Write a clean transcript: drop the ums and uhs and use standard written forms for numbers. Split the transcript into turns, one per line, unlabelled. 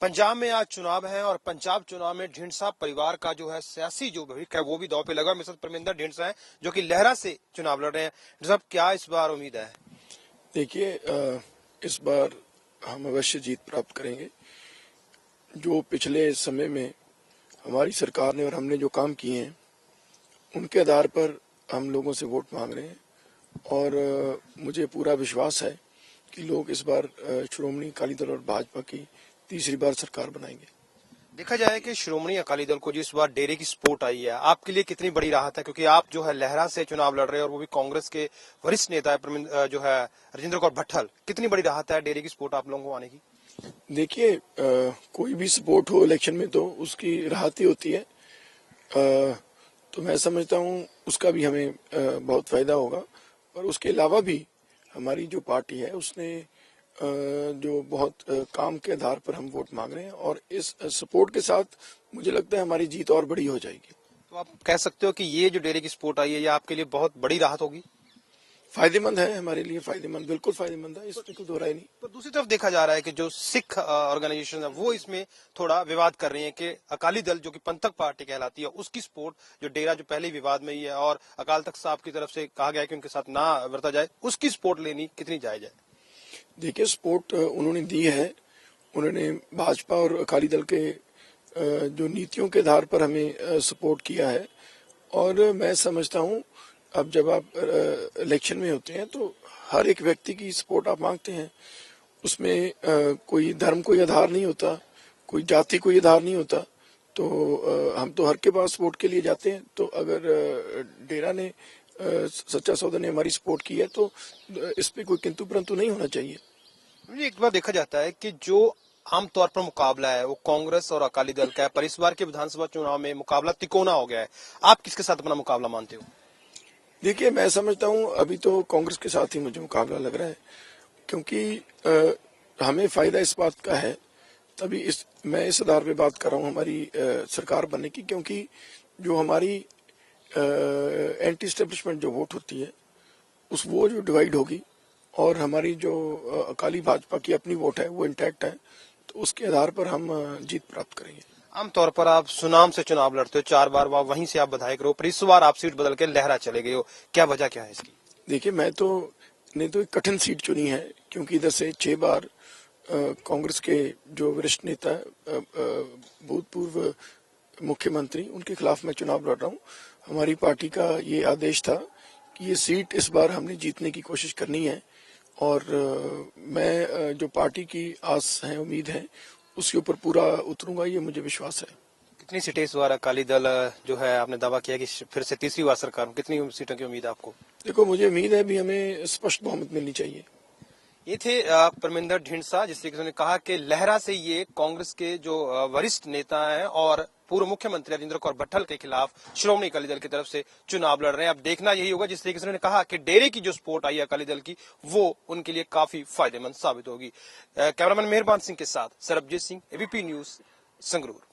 पंजाब में आज चुनाव है और पंजाब चुनाव में ढींडसा परिवार का जो है सियासी जो भविष्य है वो भी दांव पे लगा। मिसेस परमिंदर ढींडसा है जो कि लहरा से चुनाव लड़ रहे हैं। साहब, क्या इस बार उम्मीद है?
देखिए, इस बार हम अवश्य जीत प्राप्त करेंगे। जो पिछले समय में हमारी सरकार ने और हमने जो काम किए हैं उनके आधार पर हम लोगों से वोट मांग रहे हैं और मुझे पूरा विश्वास है कि लोग इस बार श्रोमणी अकाली दल और भाजपा की तीसरी बार सरकार बनाएंगे।
देखा जाए कि श्रोमणी अकाली दल को जिस बार डेरे की सपोर्ट आई है, आपके लिए कितनी बड़ी राहत है? क्योंकि आप जो है लहरा से चुनाव लड़ रहे हैं और वो भी कांग्रेस के वरिष्ठ नेता है जो है राजेंद्र कौर भट्टल। कितनी बड़ी राहत है डेरे की सपोर्ट आप लोगों को आने की?
देखिए, कोई भी सपोर्ट हो इलेक्शन में तो उसकी राहत ही होती है। तो मैं समझता हूँ उसका भी हमें बहुत फायदा होगा। और उसके अलावा भी हमारी जो पार्टी है उसने जो बहुत काम के आधार पर हम वोट मांग रहे हैं और इस सपोर्ट के साथ मुझे लगता है हमारी जीत और बड़ी हो जाएगी।
तो आप कह सकते हो कि ये जो डेरे की सपोर्ट आई है ये आपके लिए बहुत बड़ी राहत होगी?
फायदेमंद है, हमारे लिए फायदेमंद, बिल्कुल फायदेमंद है, इसमें कोई दो राय नहीं।
पर दूसरी तरफ देखा जा रहा है कि जो सिख ऑर्गेनाइजेशन है वो इसमें थोड़ा विवाद कर रही है कि अकाली दल जो कि पंथक पार्टी कहलाती है उसकी सपोर्ट जो डेरा जो पहले ही विवाद में ही है और अकाल तख्त साहब की तरफ से कहा गया है कि उनके साथ ना बरता जाए, उसकी सपोर्ट लेनी कितनी जायज है?
देखिए, सपोर्ट उन्होंने दी है। उन्होंने भाजपा और अकाली दल के जो नीतियों के आधार पर हमें सपोर्ट किया है और मैं समझता हूँ अब जब आप इलेक्शन में होते हैं तो हर एक व्यक्ति की सपोर्ट आप मांगते हैं। उसमें कोई धर्म कोई आधार नहीं होता, कोई जाति कोई आधार नहीं होता। तो हम तो हर के पास सपोर्ट के लिए जाते हैं। तो अगर डेरा ने सच्चा सौदा ने हमारी सपोर्ट की है तो इस पे कोई किंतु परंतु नहीं होना चाहिए।
एक बार देखा जाता है कि जो आमतौर पर मुकाबला है वो कांग्रेस और अकाली दल का है, पर इस बार के विधानसभा चुनाव में मुकाबला तिकोना हो गया है। आप किसके साथ अपना मुकाबला मानते हो?
देखिए, मैं समझता हूँ अभी तो कांग्रेस के साथ ही मुझे मुकाबला लग रहा है क्योंकि हमें फायदा इस बात का है। तभी मैं इस आधार पे बात कर रहा हूँ हमारी सरकार बनने की, क्योंकि जो हमारी एंटी स्टेब्लिशमेंट जो वोट होती है वो जो डिवाइड होगी और हमारी जो अकाली भाजपा की अपनी वोट है वो इंटैक्ट है, तो उसके आधार पर हम जीत प्राप्त करेंगे।
आमतौर पर आप सुनाम से चुनाव लड़ते हो, 4 बार वहीं से आप विधायक रहो, पर इस बार आप सीट बदल के लहरा चले गए हो, क्या वजह क्या है इसकी?
देखिए, मैं तो ने तो एक कठिन सीट चुनी है क्योंकि इधर से 6 बार कांग्रेस के जो वरिष्ठ नेता भूतपूर्व मुख्यमंत्री उनके खिलाफ मैं चुनाव लड़ रहा हूँ। हमारी पार्टी का ये आदेश था कि ये सीट इस बार हमने जीतने की कोशिश करनी है और मैं जो पार्टी की आस है, उम्मीद है, उसके ऊपर पूरा उतरूंगा, ये मुझे विश्वास है।
कितनी सीटें इस बार अकाली दल जो है, आपने दावा किया कि फिर से तीसरी बार सरकार, कितनी सीटों की उम्मीद है आपको?
देखो, मुझे उम्मीद है भी हमें स्पष्ट बहुमत मिलनी चाहिए।
ये थे परमिंदर ढींडसा, जिससे उन्होंने कहा कि लहरा से ये कांग्रेस के जो वरिष्ठ नेता हैं और पूर्व मुख्यमंत्री राजेंद्र कौर भट्टल के खिलाफ श्रोमणी अकाली दल की तरफ से चुनाव लड़ रहे हैं। अब देखना यही होगा, जिस तरीके से उन्होंने कहा कि डेरे की जो सपोर्ट आई है अकाली दल की वो उनके लिए काफी फायदेमंद साबित होगी। कैमरामैन मेहरबान सिंह के साथ सरबजीत सिंह, एबीपी न्यूज, संगरूर।